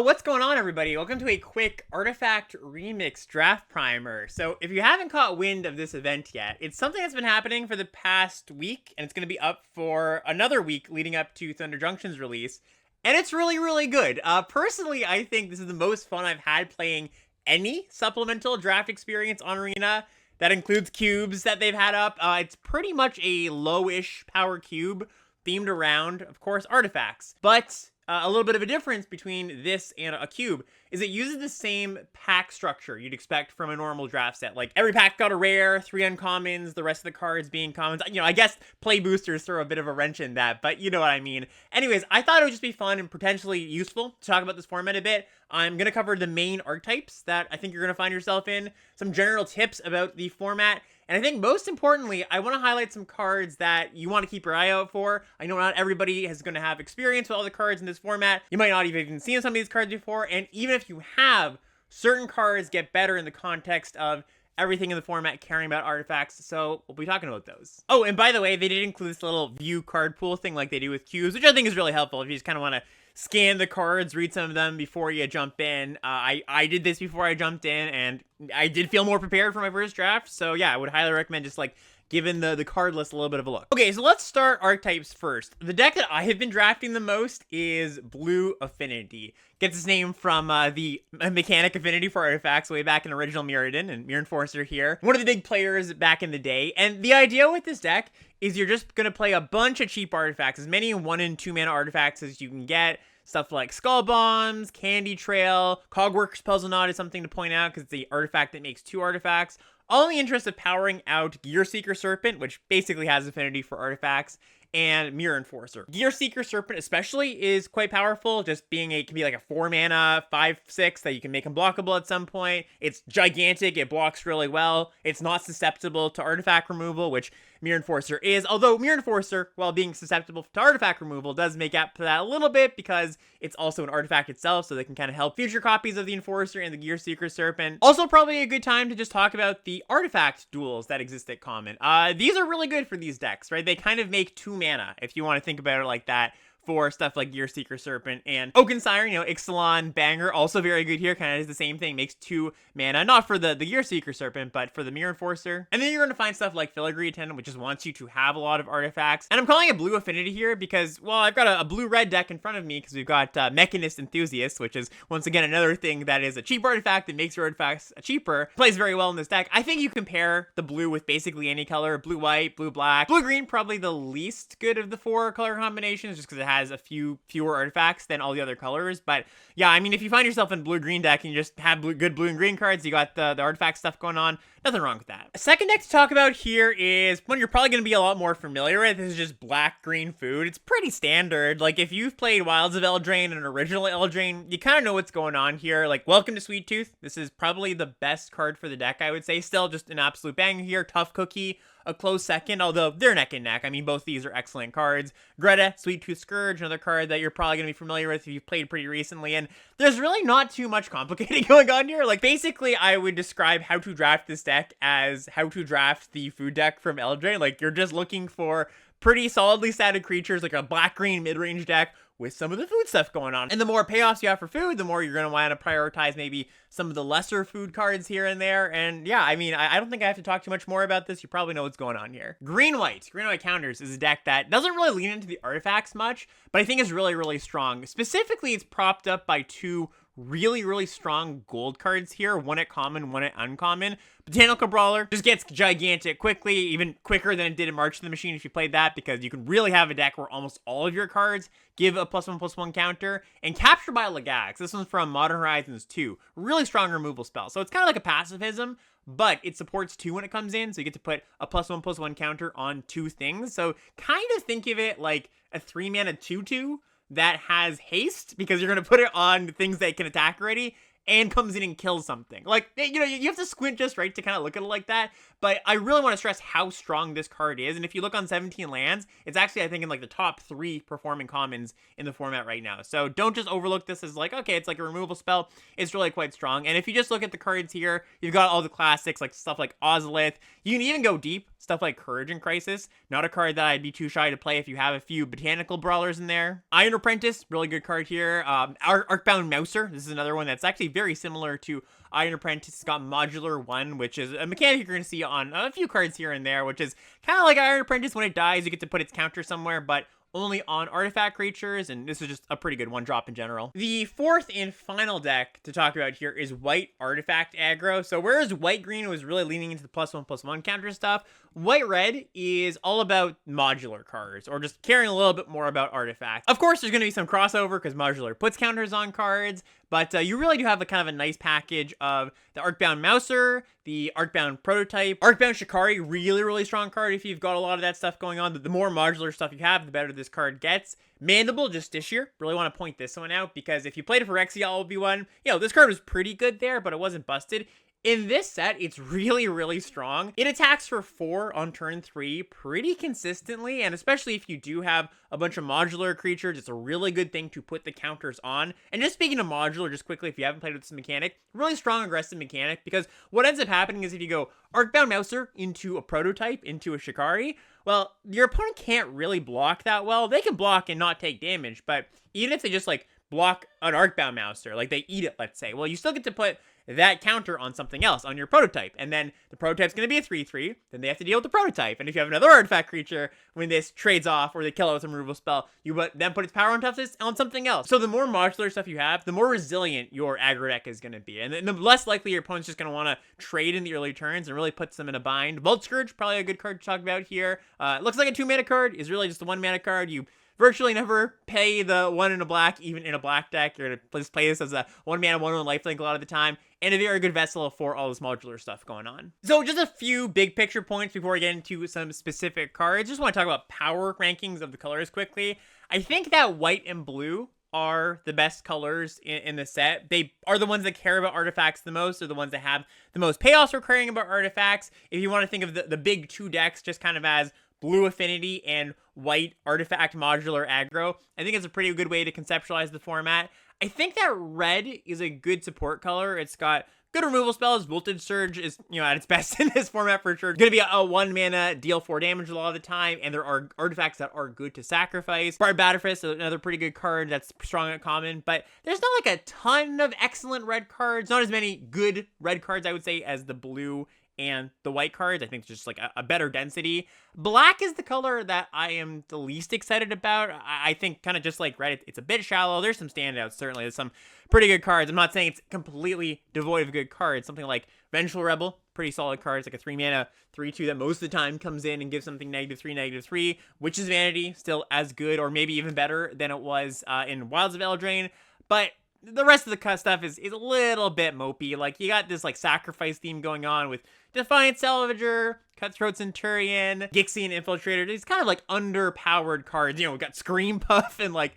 what's going on, everybody? Welcome to a quick Artifact Remix Draft Primer. So if you haven't caught wind of this event yet, it's something that's been happening for the past week, and it's going to be up for another week leading up to Thunder Junction's release, and it's really, really good. Personally, I think this is the most fun I've had playing any supplemental draft experience on Arena. That includes cubes that they've had up. It's pretty much a low-ish power cube themed around, of course, artifacts. But a little bit of a difference between this and a cube is it uses the same pack structure you'd expect from a normal draft set. Like, every pack got a rare, 3 uncommons, the rest of the cards being commons. You know, I guess play boosters throw a bit of a wrench in that, but you know what I mean. Anyways, I thought it would just be fun and potentially useful to talk about this format a bit. I'm going to cover the main archetypes that I think you're going to find yourself in, some general tips about the format, and I think most importantly, I want to highlight some cards that you want to keep your eye out for. I know not everybody is going to have experience with all the cards in this format. You might not have even seen some of these cards before, and even if you have, certain cards get better in the context of everything in the format caring about artifacts, so we'll be talking about those. Oh, and by the way, they did include this little view card pool thing like they do with cubes, which I think is really helpful if you just kind of want to scan the cards, read some of them before you jump in. I did this before I jumped in, and I did feel more prepared for my first draft, so yeah, I would highly recommend just like giving the card list a little bit of a look. Okay, so let's start archetypes first. The deck that I have been drafting the most is Blue Affinity. Gets its name from the mechanic affinity for artifacts way back in original Mirrodin, and Mirror Enforcer here. One of the big players back in the day, and the idea with this deck is you're just going to play a bunch of cheap artifacts, as many 1 and 2 mana artifacts as you can get. Stuff like Skull Bombs, Candy Trail, Cogworker's Puzzle Knot is something to point out because it's the artifact that makes 2 artifacts. All in the interest of powering out Gear Seeker Serpent, which basically has affinity for artifacts, and Mirror Enforcer. Gear Seeker Serpent especially is quite powerful, just being it can be like a 4 mana, 5/6 that you can make unblockable at some point. It's gigantic, it blocks really well. It's not susceptible to artifact removal, which Mirror Enforcer is, although Mirror Enforcer, while being susceptible to artifact removal, does make up for that a little bit because it's also an artifact itself, so they can kind of help future copies of the Enforcer and the Gear Seeker Serpent. Also, probably a good time to just talk about the artifact duels that exist at common. These are really good for these decks, right? They kind of make 2 mana, if you want to think about it like that, for stuff like Gear Seeker Serpent and Oaken Siren, you know, Ixalan Banger, also very good here, kind of is the same thing, makes 2 mana, not for the Gear Seeker Serpent, but for the Mirror Enforcer. And then you're going to find stuff like Filigree Attendant, which just wants you to have a lot of artifacts. And I'm calling it Blue Affinity here because, well, I've got a blue-red deck in front of me because we've got Mechanist Enthusiast, which is, once again, another thing that is a cheap artifact that makes your artifacts cheaper. Plays very well in this deck. I think you compare the blue with basically any color, blue-white, blue-black. Blue-green, probably the least good of the 4 color combinations, just because it has a fewer artifacts than all the other colors. But yeah, I mean, if you find yourself in blue-green deck and you just have good blue and green cards, you got the artifact stuff going on, nothing wrong with that. A second deck to talk about here is one you're probably going to be a lot more familiar with. This is just black-green food. It's pretty standard. Like, if you've played Wilds of Eldraine and original Eldraine, you kind of know what's going on here. Like, welcome to Sweet Tooth. This is probably the best card for the deck, I would say. Still just an absolute banger here. Tough Cookie, a close second, although they're neck and neck. I mean, both these are excellent cards. Greta, Sweet Tooth Scourge, another card that you're probably going to be familiar with if you've played pretty recently, and there's really not too much complicated going on here. Like, basically, I would describe how to draft this deck as how to draft the food deck from Eldraine. Like, you're just looking for pretty solidly statted creatures, like a black-green mid-range deck with some of the food stuff going on. And the more payoffs you have for food, the more you're going to want to prioritize maybe some of the lesser food cards here and there. And yeah, I mean, I don't think I have to talk too much more about this. You probably know what's going on here. Green-White Counters is a deck that doesn't really lean into the artifacts much, but I think is really, really strong. Specifically, it's propped up by 2 really strong gold cards here, one at common, one at uncommon. Botanical Brawler just gets gigantic quickly, even quicker than it did in March of the Machine if you played that, because you can really have a deck where almost all of your cards give a +1/+1 counter. And Capture by Lagax, this one's from Modern Horizons 2, really strong removal spell. So it's kind of like a pacifism, but it supports 2 when it comes in, so you get to put a +1/+1 counter on 2 things. So kind of think of it like a 3 mana 2/2 that has haste, because you're going to put it on things that can attack already, and comes in and kills something. Like, you know, you have to squint just right to kind of look at it like that, but I really want to stress how strong this card is, and if you look on 17 lands, it's actually, I think, in like the top 3 performing commons in the format right now. So don't just overlook this as like, okay, it's like a removal spell. It's really quite strong. And if you just look at the cards here, you've got all the classics, like stuff like Ozolith. You can even go deep, stuff like Courage and Crisis. Not a card that I'd be too shy to play if you have a few botanical brawlers in there. Iron Apprentice, really good card here. Arcbound Mouser, this is another one that's actually very similar to Iron Apprentice. It's got Modular 1, which is a mechanic you're going to see on a few cards here and there, which is kind of like Iron Apprentice. When it dies, you get to put its counter somewhere, but only on artifact creatures, and this is just a pretty good one drop in general. The fourth and final deck to talk about here is White Artifact Aggro. So whereas White-Green was really leaning into the +1/+1 counter stuff, White-Red is all about modular cards, or just caring a little bit more about artifacts. Of course, there's going to be some crossover because modular puts counters on cards, but you really do have a kind of a nice package of the Arcbound Mouser, the Arcbound Prototype, Arcbound Shikari, really strong card if you've got a lot of that stuff going on. The more modular stuff you have, the better this card gets. Mandible Justiciar, really want to point this one out because if you played it for Phyrexia LB1, you know, this card was pretty good there, but it wasn't busted. In this set, it's really strong. It attacks for 4 on turn 3 pretty consistently, and especially if you do have a bunch of modular creatures, it's a really good thing to put the counters on. And just speaking of modular, just quickly, if you haven't played with this mechanic, really strong aggressive mechanic, because what ends up happening is if you go Arcbound Mouser into a Prototype, into a Shikari, well, your opponent can't really block that well. They can block and not take damage, but even if they just, like, block an Arcbound Mouser, like they eat it, let's say, well, you still get to put that counter on something else, on your Prototype, and then the Prototype's going to be a 3/3, then they have to deal with the Prototype, and if you have another artifact creature, when this trades off, or they kill it with a removal spell, you then put its power on toughness on something else. So the more modular stuff you have, the more resilient your aggro deck is going to be, and the less likely your opponent's just going to want to trade in the early turns, and really puts them in a bind. Vault Scourge, probably a good card to talk about here. Looks like a 2-mana card, is really just a 1-mana card. You virtually never pay the 1 in a black, even in a black deck. You're going to just play this as a 1-mana, 1/1 lifelink a lot of the time, and a very good vessel for all this modular stuff going on. So just a few big picture points before we get into some specific cards. Just want to talk about power rankings of the colors quickly. I think that white and blue are the best colors in the set. They are the ones that care about artifacts the most. They're the ones that have the most payoffs for caring about artifacts. If you want to think of the big 2 decks just kind of as blue affinity and white artifact modular aggro, I think it's a pretty good way to conceptualize the format. I think that red is a good support color. It's got good removal spells. Voltage Surge is, you know, at its best in this format for sure. It's going to be a 1-mana, deal 4 damage a lot of the time, and there are artifacts that are good to sacrifice. Bard Battlefist, another pretty good card that's strong at common, but there's not like a ton of excellent red cards. Not as many good red cards, I would say, as the blue and the white cards. I think it's just like a better density. Black is the color that I am the least excited about. I think kind of just like red, it's a bit shallow. There's some standouts, certainly. There's some pretty good cards. I'm not saying it's completely devoid of good cards. Something like Vengeful Rebel, pretty solid cards, like a 3-mana 3/2 that most of the time comes in and gives something -3, -3. Witch's Vanity, still as good or maybe even better than it was in Wilds of Eldraine. But the rest of the stuff is a little bit mopey. Like, you got this, like, sacrifice theme going on with Defiant Salvager, Cutthroat Centurion, Gixian Infiltrator. These kind of, like, underpowered cards. You know, we got Scream Puff and, like,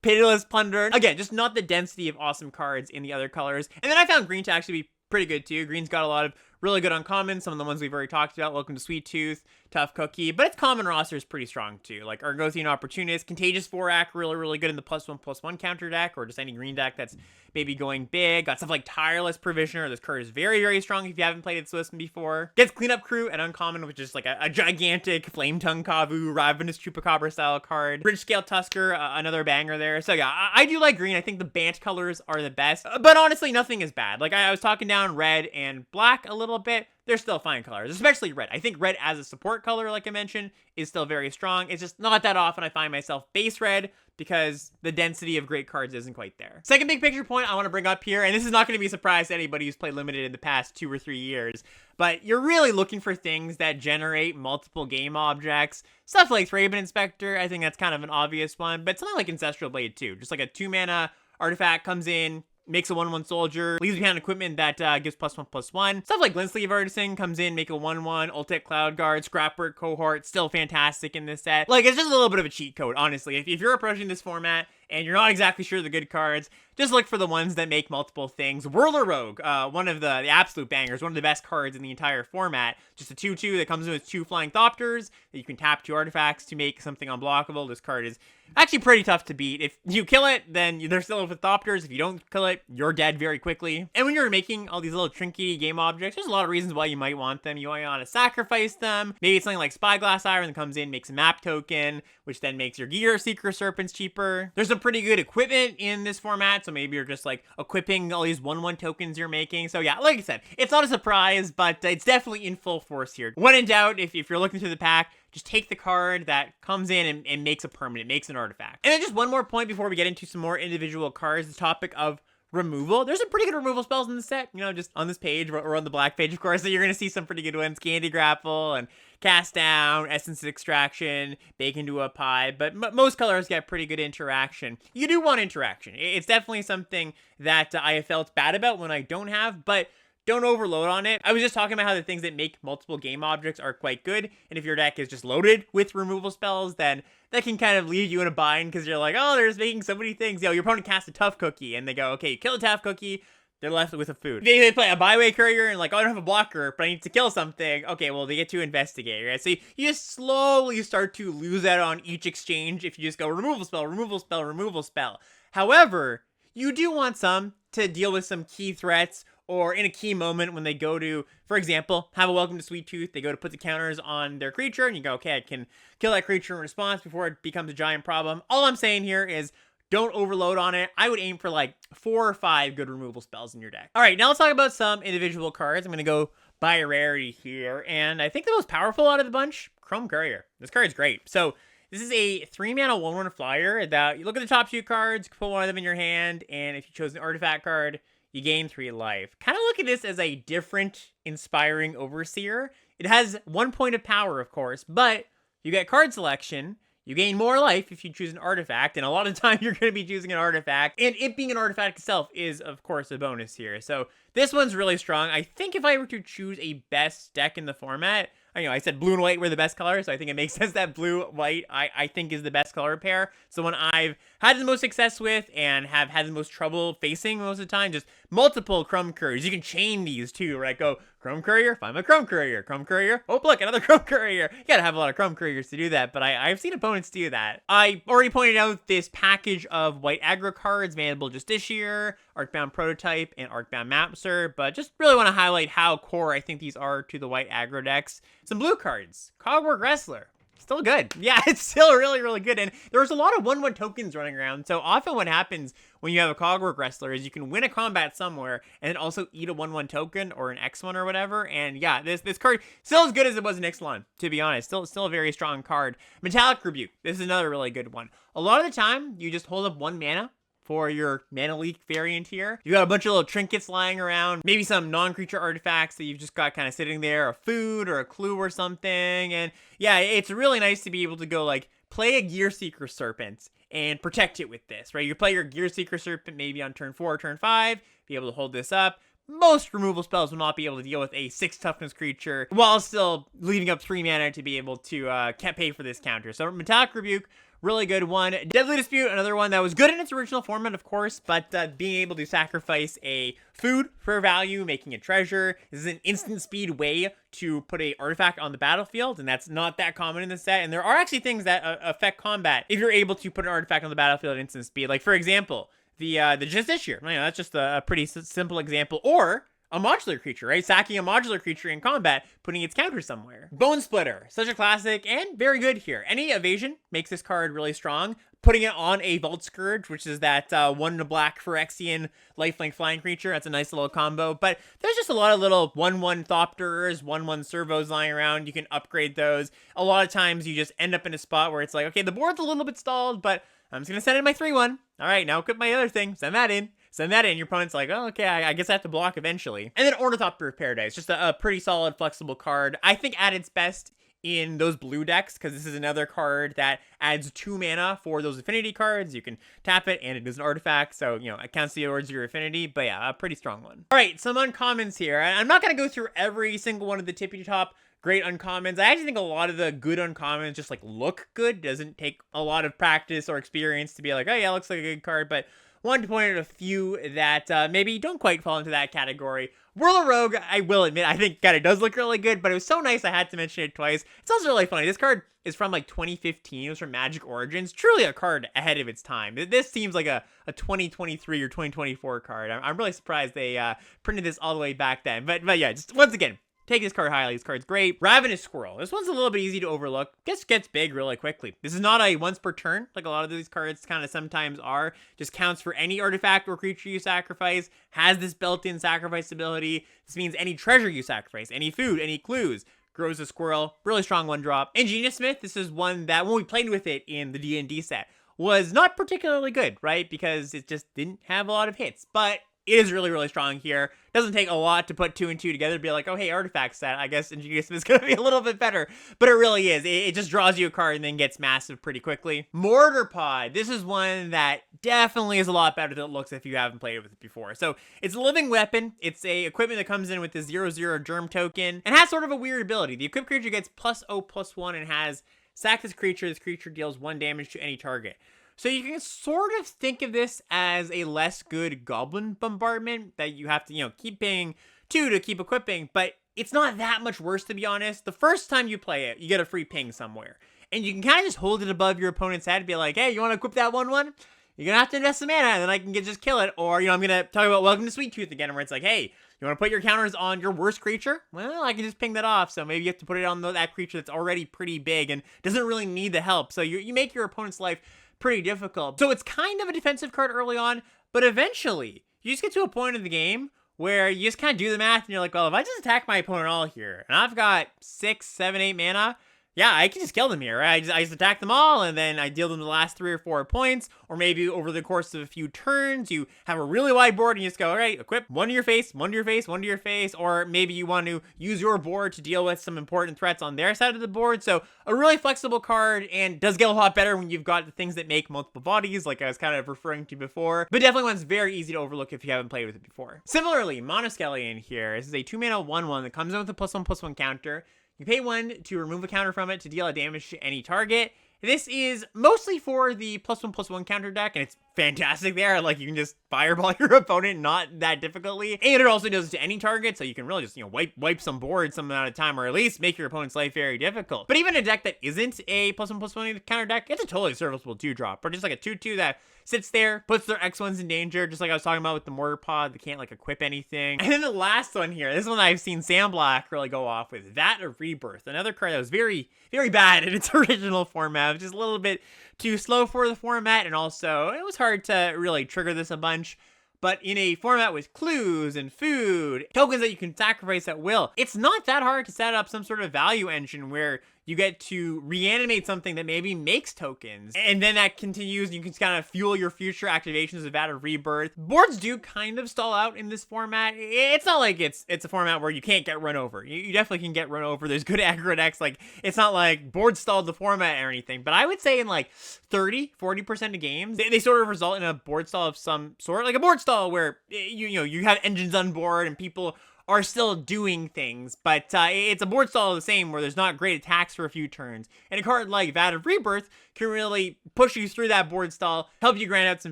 Pitiless Plunder. Again, just not the density of awesome cards in the other colors. And then I found green to actually be pretty good, too. Green's got a lot of really good uncommons. Some of the ones we've already talked about. Welcome to Sweet Tooth, Tough Cookie. But its common roster is pretty strong, too. Like Argothian Opportunist, Contagious Forak, really good in the +1/+1 counter deck, or just any green deck that's maybe going big. Got stuff like Tireless Provisioner. This card is very strong if you haven't played its system before. Gets Cleanup Crew at uncommon, which is like a gigantic Flame Tongue Kavu, Ravenous Chupacabra style card. Bridge Scale Tusker, another banger there. So yeah, I do like green. I think the Bant colors are the best. But honestly, nothing is bad. Like, I was talking down red and black a little bit. They're still fine colors, especially red. I think red as a support color, like I mentioned, is still very strong. It's just not that often I find myself base red because the density of great cards isn't quite there. Second big picture point I want to bring up here, and this is not going to be a surprise to anybody who's played Limited in the past 2 or 3 years, but you're really looking for things that generate multiple game objects. Stuff like Thraben Inspector, I think that's kind of an obvious one, but something like Ancestral Blade too. Just like a 2-mana artifact comes in, makes a 1/1 soldier, leaves behind equipment that gives +1/+1. Stuff like Glintsleeve Artisan comes in, make a 1/1, Ultic Cloud Guard, Scrapwork Cohort, still fantastic in this set. Like, it's just a little bit of a cheat code, honestly. If you're approaching this format and you're not exactly sure the good cards, just look for the ones that make multiple things. Whirler Rogue, one of the absolute bangers, one of the best cards in the entire format. Just a 2/2 that comes in with 2 Flying Thopters that you can tap 2 artifacts to make something unblockable. This card is actually pretty tough to beat. If you kill it, then they're still with Thopters. If you don't kill it, you're dead very quickly. And when you're making all these little trinkety game objects, there's a lot of reasons why you might want them. You might want to sacrifice them. Maybe it's something like Spyglass Iron that comes in, makes a map token, which then makes your Gear Seeker Serpents cheaper. There's some pretty good equipment in this format, so maybe you're just like equipping all these 1/1 tokens you're making. So yeah, like I said, it's not a surprise, but it's definitely in full force here. When in doubt, if you're looking through the pack, just take the card that comes in and makes a permanent, makes an artifact. And then just one more point before we get into some more individual cards, the topic of removal. There's some pretty good removal spells in the set, you know, just on this page or on the black page, of course. So you're going to see some pretty good ones. Candy Grapple and Cast Down, Essence Extraction, Bake into a Pie. But most colors get pretty good interaction. You do want interaction. It's definitely something that I have felt bad about when I don't have, but don't overload on it. I was just talking about how the things that make multiple game objects are quite good, and if your deck is just loaded with removal spells, then that can kind of leave you in a bind because you're like, oh, they're just making so many things. You know, your opponent casts a tough cookie, and they go, okay, you kill a tough cookie, they're left with a food. They play a byway courier, and like, oh, I don't have a blocker, but I need to kill something. Okay, well, they get to investigate, right? So you just slowly start to lose out on each exchange if you just go removal spell, removal spell, removal spell. However, you do want some to deal with some key threats, or in a key moment when they go to, for example, have a Welcome to Sweet Tooth, they go to put the counters on their creature, and you go, okay, I can kill that creature in response before it becomes a giant problem. All I'm saying here is don't overload on it. I would aim for like 4 or 5 good removal spells in your deck. All right, now let's talk about some individual cards. I'm going to go by rarity here, and I think the most powerful out of the bunch, Chrome Courier. This card's great. So this is a 3-mana 1/1 flyer that you look at the top 2 cards, put one of them in your hand, and if you chose an artifact card, you gain 3 life. Kind of look at this as a different, inspiring Overseer. It has 1 point of power, of course, but you get card selection. You gain more life if you choose an artifact, and a lot of the time you're going to be choosing an artifact, and it being an artifact itself is, of course, a bonus here. So this one's really strong. I think if I were to choose a best deck in the format, I said blue and white were the best colors, so I think it makes sense that blue-white, I think, is the best color pair. So one I've had the most success with and have had the most trouble facing most of the time, just multiple Chrome Couriers. You can chain these too, right? Go Chrome Courier, find my Chrome Courier, Chrome Courier, oh look, another Chrome Courier. You gotta have a lot of Chrome Couriers to do that, but I've seen opponents do that. I already pointed out this package of white aggro cards available just this year, Arcbound Prototype and Arcbound Mapser, but just really want to highlight how core I think these are to the white aggro decks. Some blue cards, Cogwork Wrestler. Still good. Yeah, it's still really, really good. And there's a lot of 1/1 tokens running around. So often what happens when you have a Cogwork Wrestler is you can win a combat somewhere and then also eat a 1/1 token or an X1 or whatever. And yeah, this card still as good as it was in Ixalan, to be honest. Still a very strong card. Metallic Rebuke. This is another really good one. A lot of the time, you just hold up 1 mana for your mana leak variant here. You got a bunch of little trinkets lying around, maybe some non-creature artifacts that you've just got kind of sitting there, a food or a clue or something. And yeah, it's really nice to be able to go like play a Gear Seeker Serpent and protect it with this, right? You play your Gear Seeker Serpent maybe on turn 4 or turn 5, be able to hold this up. Most removal spells will not be able to deal with a 6 toughness creature while still leaving up 3 mana to be able to pay for this counter. So Metallic Rebuke, really good one. Deadly Dispute, another one that was good in its original format, of course, but being able to sacrifice a food for value, making a treasure. This is an instant speed way to put a artifact on the battlefield, and that's not that common in the set. And there are actually things that affect combat if you're able to put an artifact on the battlefield at instant speed. Like, for example, the just this year. That's just a pretty simple example. Or a modular creature, right? Sacking a modular creature in combat, putting its counter somewhere. Bone Splitter, such a classic and very good here. Any evasion makes this card really strong. Putting it on a Vault Scourge, which is that 1 black Phyrexian lifelink flying creature. That's a nice little combo. But there's just a lot of little 1/1 Thopters, 1/1 servos lying around. You can upgrade those. A lot of times you just end up in a spot where it's like, okay, the board's a little bit stalled, but I'm just going to send in my 3/1. All right, now equip my other thing. Send that in. Send that in. Your opponent's like, oh, okay, I guess I have to block eventually. And then Ornithopter of Paradise. Just a pretty solid, flexible card. I think at its best in those blue decks, because this is another card that adds 2 mana for those affinity cards. You can tap it, and it is an artifact, so, it counts towards your affinity. But yeah, a pretty strong one. All right, some uncommons here. I'm not going to go through every single one of the tippy-top great uncommons. I actually think a lot of the good uncommons just like look good. Doesn't take a lot of practice or experience to be like, oh yeah, looks like a good card. But wanted to point out a few that maybe don't quite fall into that category. Whirler Rogue, I will admit, I think God, it does look really good, but it was so nice I had to mention it twice. It's also really funny. This card is from like 2015. It was from Magic Origins. Truly a card ahead of its time. This seems like a 2023 or 2024 card. I'm really surprised they printed this all the way back then. But yeah, just once again, take this card highly. This card's great. Ravenous Squirrel. This one's a little bit easy to overlook. Gets big really quickly. This is not a once per turn, like a lot of these cards kind of sometimes are. Just counts for any artifact or creature you sacrifice. Has this built-in sacrifice ability. This means any treasure you sacrifice, any food, any clues. Grows a squirrel. Really strong one drop. Ingenious Smith. This is one that when we played with it in the D&D set was not particularly good, right? Because it just didn't have a lot of hits. But it is really, really strong here. Doesn't take a lot to put 2 and 2 together to be like, oh, hey, artifact set. I guess Ingenious Smith is going to be a little bit better. But it really is. It just draws you a card and then gets massive pretty quickly. Mortar Pod. This is one that definitely is a lot better than it looks if you haven't played with it before. So it's a living weapon. It's a equipment that comes in with the 0/0 germ token and has sort of a weird ability. The equipped creature gets +0/+1 and has sack this creature. This creature deals 1 damage to any target. So you can sort of think of this as a less good Goblin Bombardment that you have to, keep paying 2 to keep equipping, but it's not that much worse, to be honest. The first time you play it, you get a free ping somewhere. And you can kind of just hold it above your opponent's head and be like, hey, you want to equip that 1/1? You're going to have to invest some mana, and then I can just kill it. Or, I'm going to talk about Welcome to Sweet Tooth again, where it's like, hey, you want to put your counters on your worst creature? Well, I can just ping that off. So maybe you have to put it on that creature that's already pretty big and doesn't really need the help. So you make your opponent's life pretty difficult. So it's kind of a defensive card early on, but eventually you just get to a point in the game where you just kind of do the math and you're like, well, if I just attack my opponent all here and I've got 6, 7, 8 mana, yeah, I can just kill them here, right? I just attack them all, and then I deal them the last 3 or 4 points, or maybe over the course of a few turns, you have a really wide board, and you just go, all right, equip 1 to your face, 1 to your face, 1 to your face, or maybe you want to use your board to deal with some important threats on their side of the board. So a really flexible card, and does get a lot better when you've got the things that make multiple bodies, like I was kind of referring to before, but definitely one's very easy to overlook if you haven't played with it before. Similarly, Monoskellion here. This is a 2 mana 1/1 that comes in with a +1/+1 counter. You pay 1 to remove a counter from it to deal a damage to any target. This is mostly for the +1/+1 counter deck, and it's fantastic there. Like, you can just fireball your opponent not that difficultly. And it also does it to any target, so you can really just, wipe some boards some amount of time, or at least make your opponent's life very difficult. But even a deck that isn't a +1/+1 counter deck, it's a totally serviceable 2-drop. Or just like a 2/2 that sits there, puts their X1s in danger, just like I was talking about with the Mortar Pod. They can't, equip anything. And then the last one here, this one I've seen Sam Black really go off with, Vat of Rebirth. Another card that was very, very bad in its original format. Just a little bit too slow for the format, and also it was hard to really trigger this a bunch. But in a format with clues and food, tokens that you can sacrifice at will, it's not that hard to set up some sort of value engine where you get to reanimate something that maybe makes tokens. And then that continues, and you can kind of fuel your future activations of Vat of Rebirth. Boards do kind of stall out in this format. It's not like it's a format where you can't get run over. You definitely can get run over. There's good aggro decks. It's not like board stalled the format or anything. But I would say in 30-40% of games, they sort of result in a board stall of some sort. Like a board stall where you have engines on board and people are still doing things, but it's a board stall the same where there's not great attacks for a few turns. And a card like Vat of Rebirth can really push you through that board stall, help you grind out some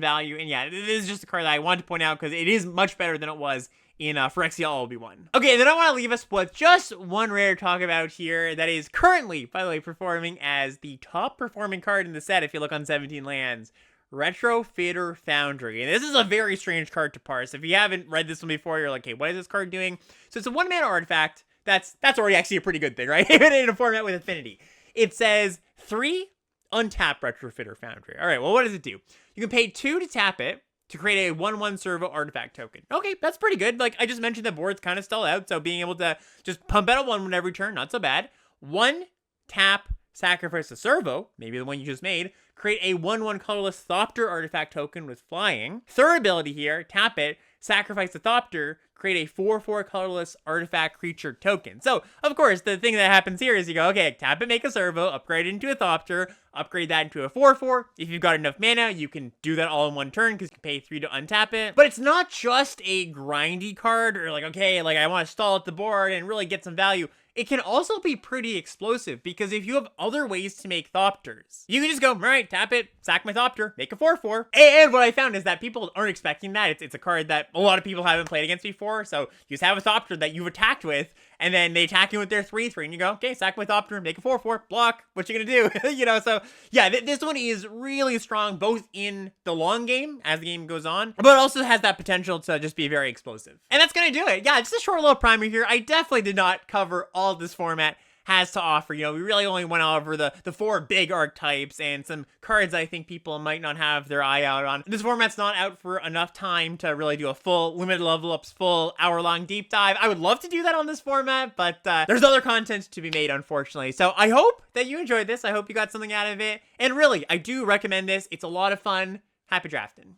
value, and yeah, it is just a card that I wanted to point out because it is much better than it was in Phyrexia Obi-Wan. Okay, then I want to leave us with just one rare to talk about here that is currently, by the way, performing as the top performing card in the set if you look on 17 lands. Retrofitter Foundry. And this is a very strange card to parse. If you haven't read this one before, you're like, hey, what is this card doing? So it's a 1-mana artifact. That's already actually a pretty good thing, right? Even in a format with affinity. It says 3 untap Retrofitter Foundry. All right, well, what does it do? You can pay 2 to tap it to create a 1/1 servo artifact token. Okay, that's pretty good. I just mentioned, the board's kind of stall out, so being able to just pump out a 1/1 every turn, not so bad. 1 tap, sacrifice a servo, maybe the one you just made, create a 1/1 colorless Thopter artifact token with flying. Third ability here, tap it, sacrifice the Thopter, create a 4/4 colorless artifact creature token. So, of course, the thing that happens here is you go, okay, tap it, make a servo, upgrade it into a Thopter, upgrade that into a 4/4. If you've got enough mana, you can do that all in one turn because you can pay 3 to untap it. But it's not just a grindy card or okay, I want to stall at the board and really get some value. it can also be pretty explosive, because if you have other ways to make Thopters, you can just go, all right, tap it, sack my Thopter, make a 4/4. And what I found is that people aren't expecting that. It's a card that a lot of people haven't played against before, so you just have a Thopter that you've attacked with, and then they attack you with their 3/3, and you go, okay, sack my Thopter, make a 4/4, block, what you gonna do? You know, so yeah, this one is really strong, both in the long game, as the game goes on, but also has that potential to just be very explosive. And that's gonna do it. Yeah, just a short little primer here. I definitely did not cover all this format has to offer. You know, we really only went over the 4 big archetypes and some cards I think people might not have their eye out on. This format's not out for enough time to really do a full limited level ups, full hour-long deep dive. I would love to do that on this format, but there's other content to be made, unfortunately. So I hope that you enjoyed this. I hope you got something out of it. And really, I do recommend this. It's a lot of fun. Happy drafting.